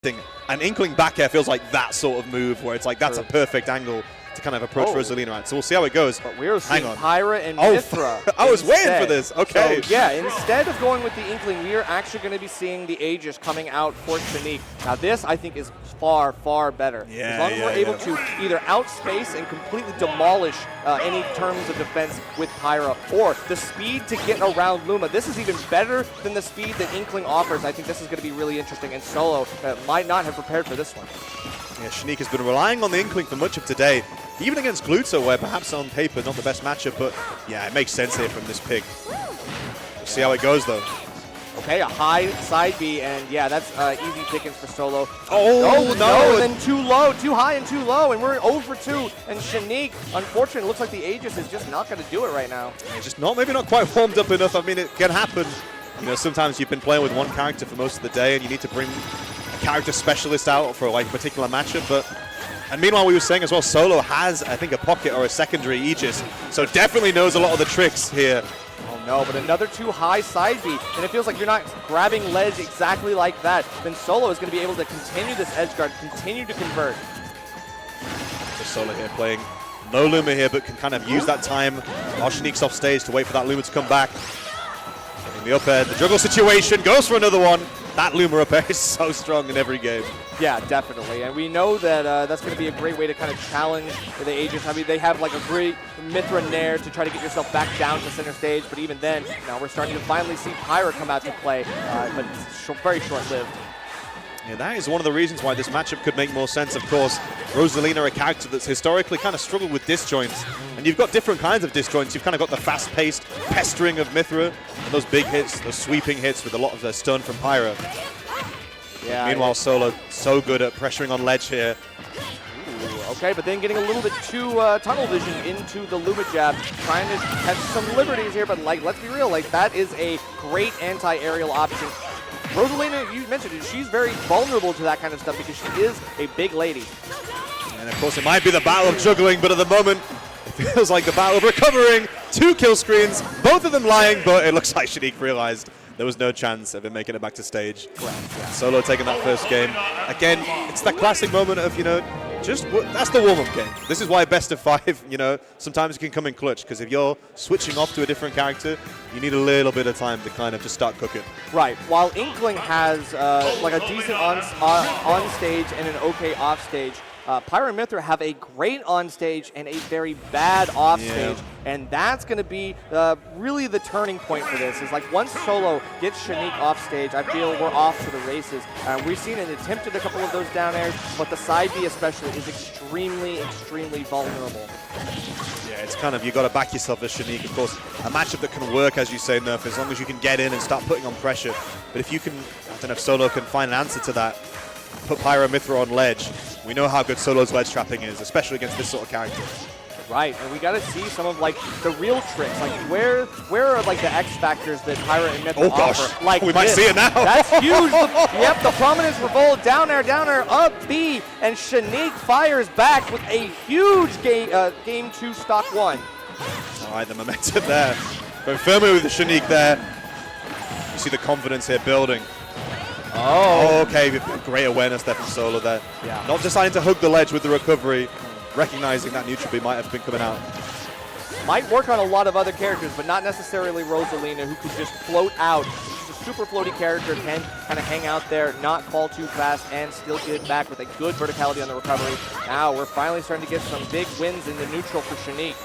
And Inkling back air feels like that sort of move where it's like that's a perfect angle to kind of approach Rosalina at. So we'll see how it goes. But we're seeing Pyra and Mithra. I was waiting for this. Okay. So, yeah, instead of going with the Inkling, we are actually going to be seeing the Aegis coming out for Shaneak. Now this, I think, is far, far better. Yeah, as long as we're able to either outspace and completely demolish any terms of defense with Pyra, or the speed to get around Luma. This is even better than the speed that Inkling offers. I think this is going to be really interesting, and Solo might not have prepared for this one. Yeah, Shaneak has been relying on the Inkling for much of today, even against Glutzo, where perhaps on paper not the best matchup, but yeah, it makes sense here from this pick. We'll see how it goes, though. Okay, a high side B, and yeah, that's easy pickings for Solo. Oh, no! And then too low, too high and too low, and we're 0 for 2. And Shaneak, unfortunately, looks like the Aegis is just not going to do it right now. Yeah, just maybe not quite warmed up enough. I mean, it can happen. You know, sometimes you've been playing with one character for most of the day, and you need to bring a character specialist out for like a particular matchup. And meanwhile, we were saying as well, Solo has, I think, a pocket or a secondary Aegis, so definitely knows a lot of the tricks here. Oh no, but another too high side B, and it feels like you're not grabbing ledge exactly like that. Then Solo is going to be able to continue this edge guard, continue to convert. So Solo here playing no Luma here, but can kind of use that time while Shaneak's off stage to wait for that Luma to come back. Getting the up air, the juggle situation, goes for another one. That Luma up air is so strong in every game. Yeah, definitely. And we know that that's going to be a great way to kind of challenge the Aegis. I mean, they have like a great Mithra Nair to try to get yourself back down to center stage. But even then, now we're starting to finally see Pyra come out to play, but it's very short-lived. Yeah, that is one of the reasons why this matchup could make more sense. Of course, Rosalina, a character that's historically kind of struggled with disjoints. And you've got different kinds of disjoints. You've kind of got the fast-paced pestering of Mithra, and those big hits, those sweeping hits with a lot of their stun from Pyra. Yeah. Meanwhile, Solo so good at pressuring on ledge here. Ooh, okay, but then getting a little bit too tunnel vision into the Luma jab, trying to catch some liberties here. But like, let's be real, like that is a great anti-aerial option. Rosalina, you mentioned it, she's very vulnerable to that kind of stuff because she is a big lady. And of course, it might be the battle of juggling, but at the moment, it feels like the battle of recovering. 2 kill screens, both of them lying, but it looks like Shaneak realized there was no chance of him making it back to stage. Solo taking that first game. Again, it's that classic moment of, you know, that's the warm-up game. This is why best of 5, you know, sometimes you can come in clutch, because if you're switching off to a different character, you need a little bit of time to kind of just start cooking. Right. While Inkling has like a decent on stage and an okay off stage, Pyra and Mithra have a great on stage and a very bad off stage, and that's going to be really the turning point for this. Is like once Solo gets Shaneak off stage, I feel we're off to the races. We've seen an attempt at a couple of those down airs, but the side B especially is extremely, extremely vulnerable. Yeah, it's kind of, you got to back yourself as Shaneak. Of course, a matchup that can work, as you say, Nerf, as long as you can get in and start putting on pressure. But if you can, I don't know if Solo can find an answer to that, put Pyra and Mithra on ledge. We know how good Solo's ledge trapping is, especially against this sort of character. Right, and we got to see some of like the real tricks. Like where are like the X factors that Pyra and Mithra offer? Like we might see it now. That's huge. Yep, the prominence revolt down there, up B, and Shaneak fires back with a huge game 2 stock 1. All right, the momentum there. Going firmly with the Shaneak there. You see the confidence here building. Oh, okay, great awareness there from Solo there. Yeah. Not deciding to hug the ledge with the recovery, recognizing that neutral B might have been coming out. Might work on a lot of other characters, but not necessarily Rosalina, who could just float out. She's a super floaty character, can kind of hang out there, not fall too fast, and still get back with a good verticality on the recovery. Now we're finally starting to get some big wins in the neutral for Shaneak.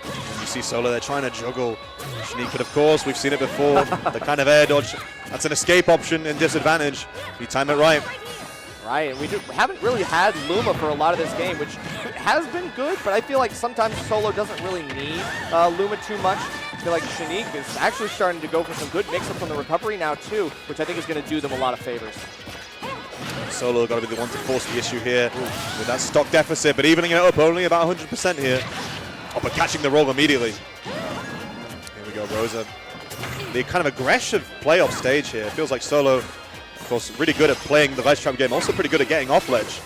And you see Solo there trying to juggle Shaneak, but of course, we've seen it before, the kind of air dodge. That's an escape option and disadvantage. You time it right. Right, and we haven't really had Luma for a lot of this game, which has been good, but I feel like sometimes Solo doesn't really need Luma too much. I feel like Shaneak is actually starting to go for some good mix-up from the recovery now, too, which I think is going to do them a lot of favors. Solo got to be the one to force the issue here with that stock deficit, but evening it up only about 100% here. Oh, but catching the roll immediately. Here we go, Rosa. The kind of aggressive playoff stage here. It feels like Solo, of course, really good at playing the ledge trap game, also pretty good at getting off ledge.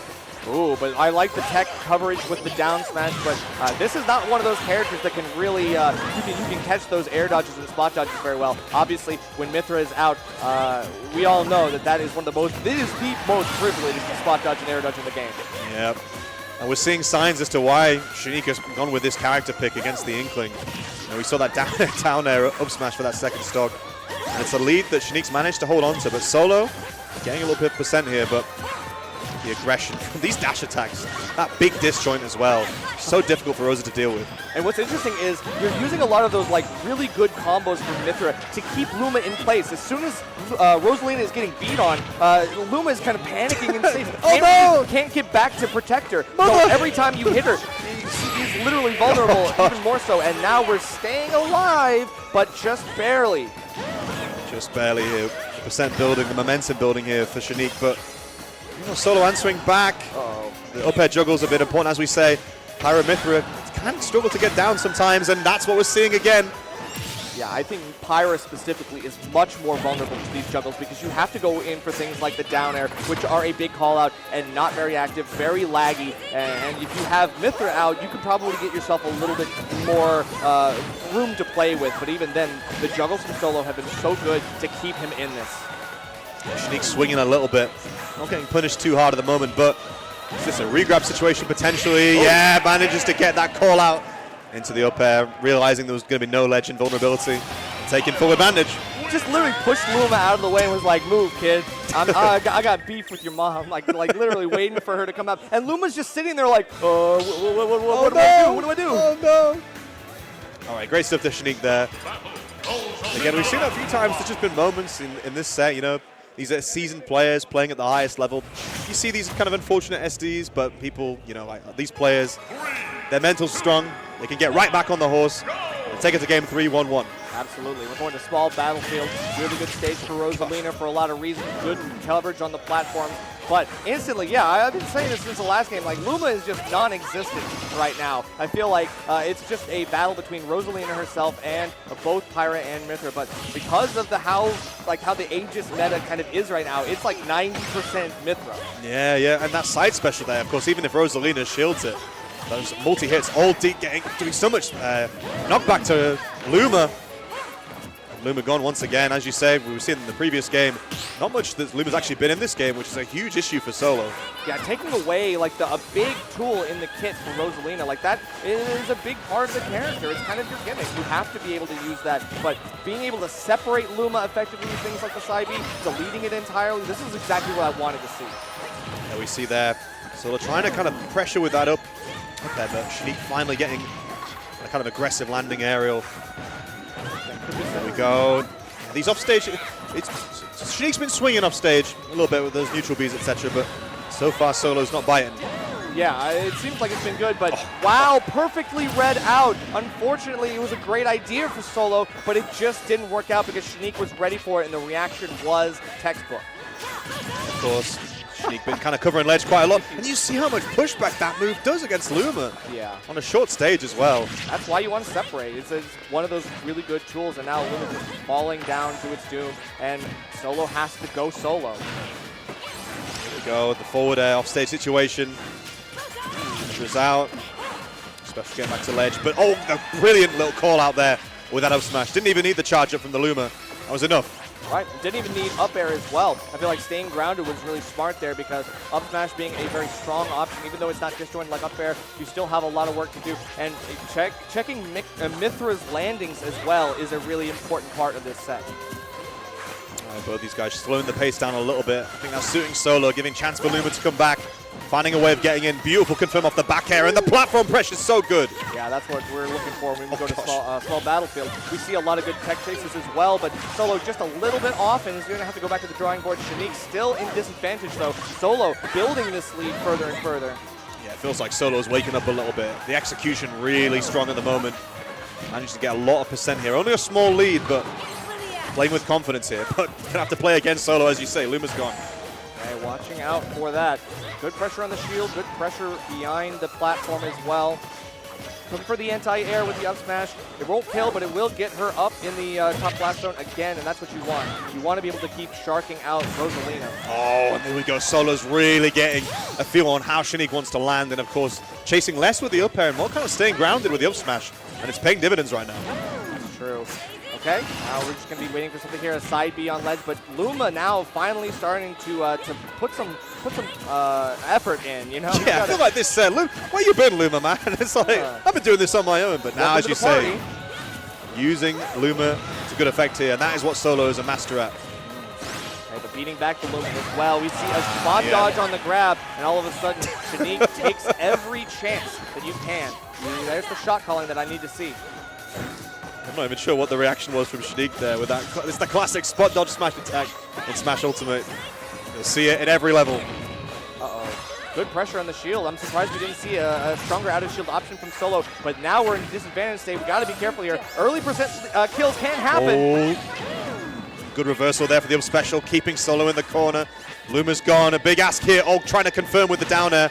Ooh, but I like the tech coverage with the down smash, but this is not one of those characters that can really, you can catch those air dodges and spot dodges very well. Obviously, when Mythra is out, we all know that is one of the most, this is the most privileged spot dodge and air dodge in the game. Yep. And we're seeing signs as to why Shaneak has gone with this character pick against the Inkling. We saw that down air up smash for that second stock. And it's a lead that Shaneak's managed to hold on to, but Solo getting a little bit of percent here, but the aggression from these dash attacks, that big disjoint as well, so difficult for Rosa to deal with. And what's interesting is you're using a lot of those like really good combos from Mythra to keep Luma in place. As soon as Rosalina is getting beat on, Luma is kind of panicking and safe. Can't get back to protect her. So every time you hit her, she's literally vulnerable, even more so. And now we're staying alive, but just barely. Just barely here. The percent building, the momentum building here for Shaneak, but Solo answering back. The up air juggle's a bit important, as we say. Pyra Mythra can struggle to get down sometimes, and that's what we're seeing again. Yeah, I think Pyra specifically is much more vulnerable to these juggles because you have to go in for things like the down air, which are a big call out and not very active, very laggy. And if you have Mythra out, you could probably get yourself a little bit more room to play with. But even then, the juggles from Solo have been so good to keep him in this. Shaneak swinging a little bit. Not getting punished too hard at the moment, but is this a regrab situation potentially? Yeah, manages to get that call out into the up air, realizing there was going to be no ledge vulnerability, taking full advantage. Just literally pushed Luma out of the way and was like, "Move, kid. I got beef with your mom." Like literally waiting for her to come up. And Luma's just sitting there like, what do I do? What do I do? Oh no! All right, great stuff to Shaneak there. Again, we've seen it a few times. There's just been moments in this set, these are seasoned players playing at the highest level. You see these kind of unfortunate SDs, but people, like these players, their mental's strong. They can get right back on the horse and take it to game 3, 1-1. Absolutely. We're going to small battlefield. Really good stage for Rosalina for a lot of reasons. Good coverage on the platforms. But instantly, yeah, I've been saying this since the last game, like Luma is just non-existent right now. I feel like it's just a battle between Rosalina herself and both Pyra and Mythra. But because of how the Aegis meta kind of is right now, it's like 90% Mythra. Yeah, and that side special there, of course, even if Rosalina shields it, those multi-hits all deep doing so much knockback to Luma. Luma gone once again, as you say, we were seeing in the previous game. Not much that Luma's actually been in this game, which is a huge issue for Solo. Yeah, taking away a big tool in the kit for Rosalina, that is a big part of the character. It's kind of your gimmick. You have to be able to use that, but being able to separate Luma effectively with things like the side B, deleting it entirely, this is exactly what I wanted to see. Yeah, we see there, Solo trying to kind of pressure with that up there, but Shaneak finally getting a kind of aggressive landing aerial. There we go. These offstage, Shaneak's been swinging offstage a little bit with those neutral Bs, etc., but so far Solo's not biting. Yeah, it seems like it's been good, but wow, perfectly read out. Unfortunately, it was a great idea for Solo, but it just didn't work out because Shaneak was ready for it, and the reaction was textbook. Of course, Shaneak been kind of covering ledge quite a lot, and you see how much pushback that move does against Luma. Yeah. On a short stage as well. That's why you want to separate. It's one of those really good tools, and now Luma just falling down to its doom, and Solo has to go solo. Here we go, the forward air offstage situation. Is out. Special getting back to ledge, but the brilliant little call out there with that up smash. Didn't even need the charge up from the Luma. That was enough. Right, didn't even need up air as well. I feel like staying grounded was really smart there because up smash being a very strong option, even though it's not disjointed like up air, you still have a lot of work to do. And checking Mythra's landings as well is a really important part of this set. Both these guys slowing the pace down a little bit. I think that's suiting Solo, giving chance for Luma to come back. Finding a way of getting in. Beautiful confirm off the back air, and the platform pressure is so good. Yeah, that's what we're looking for when we go to small battlefield. We see a lot of good tech chases as well, but Solo just a little bit off, and is going to have to go back to the drawing board. Shaneak still in disadvantage, though. Solo building this lead further and further. Yeah, it feels like Solo's waking up a little bit. The execution really strong at the moment. Managed to get a lot of percent here. Only a small lead, but playing with confidence here. But gonna have to play against Solo, as you say. Luma's gone. Okay, watching out for that. Good pressure on the shield, good pressure behind the platform as well. looking for the anti-air with the up smash. It won't kill, but it will get her up in the top blast zone again, and that's what you want. You want to be able to keep sharking out Rosalina. Oh, and there we go. Solo's really getting a feel on how Shaneak wants to land, and of course, chasing less with the up air and more kind of staying grounded with the up smash, and it's paying dividends right now. That's true. Okay, now we're just going to be waiting for something here, a side B on ledge, but Luma now finally starting to put some effort in, you know? Yeah, I feel like this, Luma, where you been, Luma, man? It's like, I've been doing this on my own, but now, as you say, using Luma to good effect here, and that is what Solo is a master at. Okay, but beating back the Luma as well. We see a spot dodge on the grab, and all of a sudden, Shaneak takes every chance that you can. There's the shot calling that I need to see. I'm not even sure what the reaction was from Shaneak there with that. It's the classic spot dodge smash attack in Smash Ultimate. You'll see it at every level. Uh-oh. Good pressure on the shield. I'm surprised we didn't see a stronger out-of-shield option from Solo, but now we're in a disadvantage state. We've got to be careful here. Early percent kills can happen. Oh. Good reversal there for the up special, keeping Solo in the corner. Luma's gone, a big ask here. Oh, trying to confirm with the down air.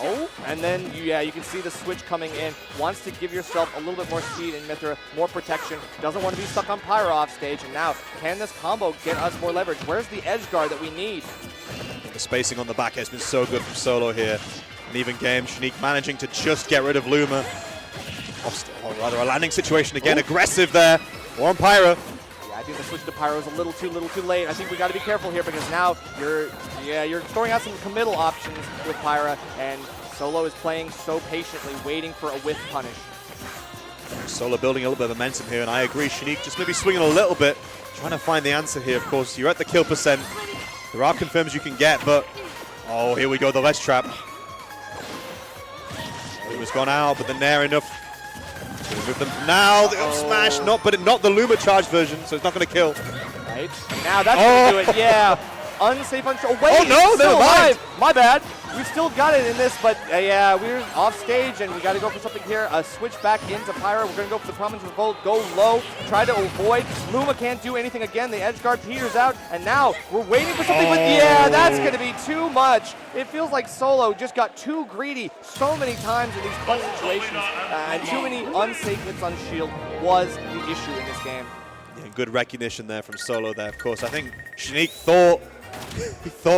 Oh, and then, you can see the switch coming in. Wants to give yourself a little bit more speed in Mythra, more protection. Doesn't want to be stuck on Pyro off stage. And now, can this combo get us more leverage? Where's the edge guard that we need? The spacing on the back has been so good from Solo here. An even game, Shaneak managing to just get rid of Luma. Or rather, a landing situation again. Ooh. Aggressive there. More on Pyro. I think the switch to Pyro is a little too late. I think we got to be careful here because now you're throwing out some committal options with Pyra, and Solo is playing so patiently, waiting for a whiff punish. Solo building a little bit of momentum here, and I agree, Shaneak just maybe swinging a little bit, trying to find the answer here. Of course, you're at the kill percent. There are confirms you can get, but oh, here we go, the ledge trap. It was gone out, but the Nair enough. With them now, the up smash, not the Luma charge version, so it's not going to kill. Right, now that's going to do it, yeah. Unsafe, unsure. Wait, oh no, still never mind. Alive. My bad. We've still got it in this, but yeah, we're off stage and we got to go for something here. A switch back into Pyro. We're going to go for the Prominence Revolt, go low, try to avoid. Luma can't do anything again. The edge guard peters out, and now we're waiting for something. But yeah, that's going to be too much. It feels like Solo just got too greedy so many times in these clutch situations, and too many unsafe hits on shield was the issue in this game. Yeah, good recognition there from Solo there, of course. I think Shaneak thought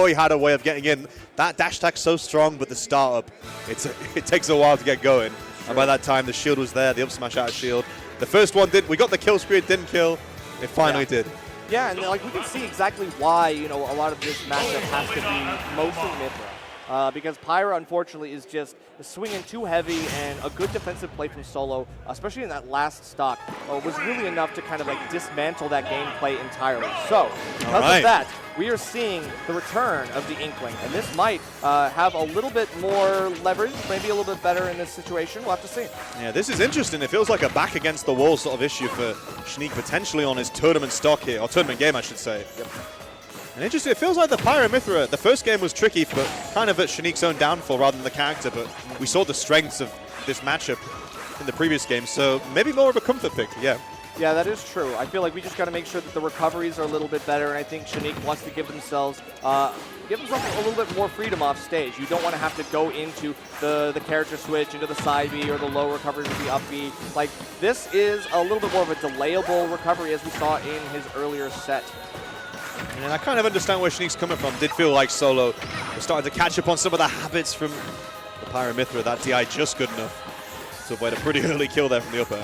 he had a way of getting in. That dash attack's so strong, but the startup, it takes a while to get going. Sure. And by that time, the shield was there, the up smash out of shield. The first one did, we got the kill screen, didn't kill. It finally did. Yeah, and like we can see exactly why, a lot of this matchup has to be mostly Mythra. Because Pyra, unfortunately, is just swinging too heavy, and a good defensive play from Solo, especially in that last stock, was really enough to kind of like dismantle that gameplay entirely. So, because of that, we are seeing the return of the Inkling, and this might have a little bit more leverage, maybe a little bit better in this situation. We'll have to see. Yeah, this is interesting. It feels like a back against the wall sort of issue for Shaneak potentially on his tournament stock here, or tournament game, I should say. Yep. And interesting, it feels like the Pyro Mythra, the first game was tricky, but kind of at Shaneak's own downfall rather than the character, but we saw the strengths of this matchup in the previous game, so maybe more of a comfort pick, yeah. Yeah, that is true. I feel like we just got to make sure that the recoveries are a little bit better, and I think Shaneak wants to give themselves a little bit more freedom off stage. You don't want to have to go into the character switch, into the side B or the low recovery with the up B. Like, this is a little bit more of a delayable recovery as we saw in his earlier set. And I kind of understand where Shaneak's coming from. Did feel like Solo was starting to catch up on some of the habits from the Pyro Mythra. That DI just good enough to avoid a pretty early kill there from the upper.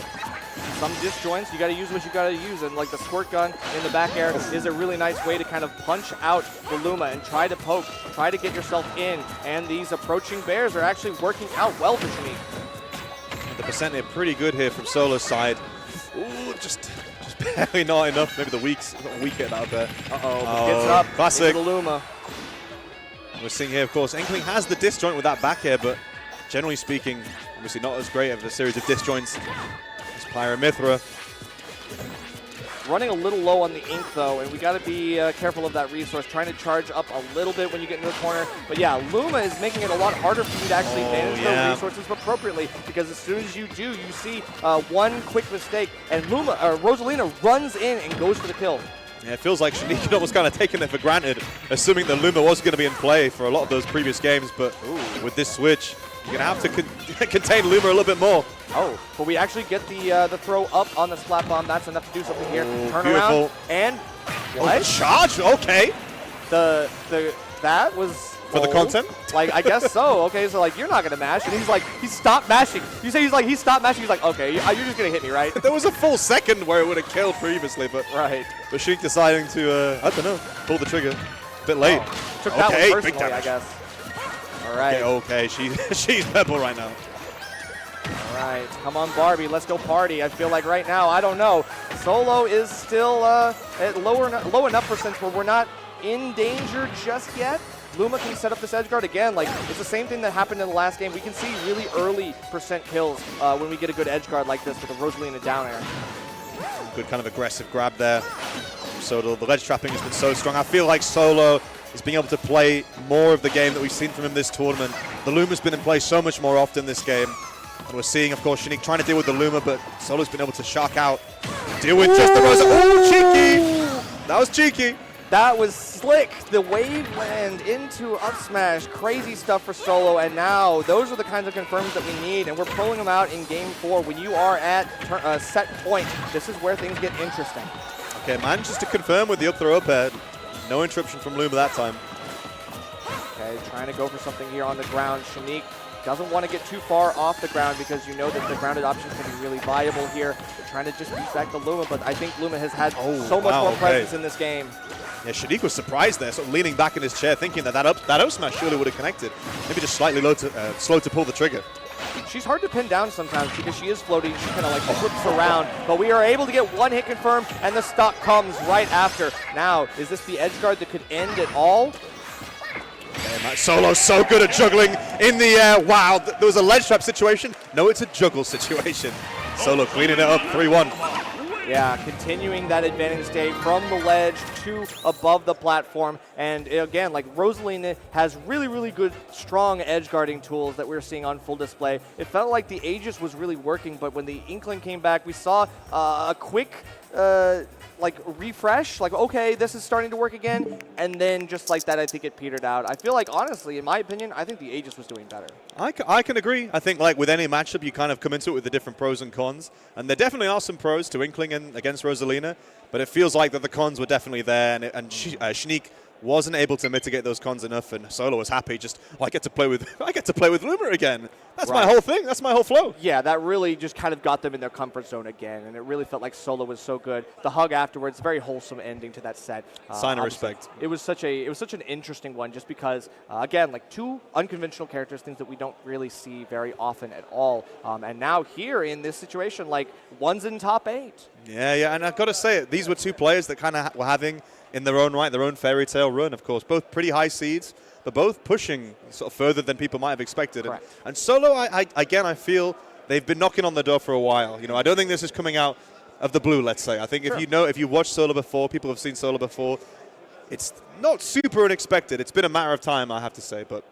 Some disjoints, you got to use what you got to use, and like the squirt gun in the back air is a really nice way to kind of punch out the Luma and try to poke, try to get yourself in, and these approaching bears are actually working out well for Shaneak. And the percent here pretty good here from Solo's side. Ooh, just barely not enough. Maybe the weak hit out there. Gets up. Classic. Into the Luma. We're seeing here, of course, Inkling has the disjoint with that back air, but generally speaking, obviously not as great of a series of disjoints as Pyro Mythra. Running a little low on the ink, though, and we got to be careful of that resource. Trying to charge up a little bit when you get into the corner. But yeah, Luma is making it a lot harder for you to actually manage those resources appropriately, because as soon as you do, you see one quick mistake, and Rosalina runs in and goes for the kill. Yeah, it feels like Shaneak had almost kind of taken it for granted, assuming that Luma was going to be in play for a lot of those previous games. But with this switch, you're going to have to contain Luma a little bit more. Oh, but we actually get the throw up on the splat bomb. That's enough to do something here. Turn beautiful. around and what? Charge? Okay. That was for the bold. content? Like, I guess so. Okay, so like, you're not gonna mash, and he's like, he stopped mashing. You say he stopped mashing. He's like, okay, you're just gonna hit me, right? There was a full second where it would have killed previously, but right. But Shaneak deciding to, I don't know, pull the trigger. A bit late. Oh, took that one big personally, damage. I guess. All right. Okay, she's purple right now. All right, come on, Barbie, let's go party. I feel like right now, I don't know. Solo is still at low enough percent where we're not in danger just yet. Luma can set up this edge guard again. Like, it's the same thing that happened in the last game. We can see really early percent kills when we get a good edge guard like this with a Rosalina down air. Good kind of aggressive grab there. So the ledge trapping has been so strong. I feel like Solo is being able to play more of the game that we've seen from him this tournament. The Luma's been in play so much more often this game. And we're seeing, of course, Shaneak trying to deal with the Luma, but Solo's been able to shark out, deal with just the Rosa. Oh, cheeky! That was cheeky. That was slick. The wave land into up smash. Crazy stuff for Solo. And now those are the kinds of confirms that we need. And we're pulling them out in game 4. When you are at set point, this is where things get interesting. Okay, manages to confirm with the up throw up air. No interruption from Luma that time. Okay, trying to go for something here on the ground. Shaneak doesn't want to get too far off the ground because you know that the grounded options can be really viable here. They're trying to just beat back the Luma, but I think Luma has had so much more presence in this game. Yeah, Shaneak was surprised there, sort of leaning back in his chair, thinking that up smash surely would have connected. Maybe just slightly slow to pull the trigger. She's hard to pin down sometimes because she is floating. She kind of like flips around, but we are able to get one hit confirmed, and the stock comes right after. Now, is this the edge guard that could end it all? Solo's so good at juggling in the air. Wow, there was a ledge trap situation. No, it's a juggle situation. Solo cleaning it up, 3-1. Yeah, continuing that advantage state from the ledge to above the platform. And again, like Rosalina has really, really good, strong edge guarding tools that we're seeing on full display. It felt like the Aegis was really working, but when the Inkling came back, we saw a quick like refresh, like, okay, this is starting to work again, and then just like that, I think it petered out. I feel like, honestly, in my opinion, I think the Aegis was doing better. I can agree. I think, like, with any matchup, you kind of come into it with the different pros and cons, and there definitely are some pros to Inkling and against Rosalina, but it feels like that the cons were definitely there, and Shaneak wasn't able to mitigate those cons enough, and Solo was happy. Just, I get to play with Luma again. That's my whole thing. That's my whole flow. Yeah, that really just kind of got them in their comfort zone again, and it really felt like Solo was so good. The hug afterwards, very wholesome ending to that set. Sign of respect. It was such an interesting one, just because again, like two unconventional characters, things that we don't really see very often at all. And now here in this situation, like one's in top 8. Yeah, and I've got to say it. These were two players that kind of were having, in their own right, their own fairy tale run, of course. Both pretty high seeds, but both pushing sort of further than people might have expected. And Solo, I feel they've been knocking on the door for a while. You know, I don't think this is coming out of the blue, let's say. I think if you watched Solo before, people have seen Solo before, it's not super unexpected. It's been a matter of time, I have to say. But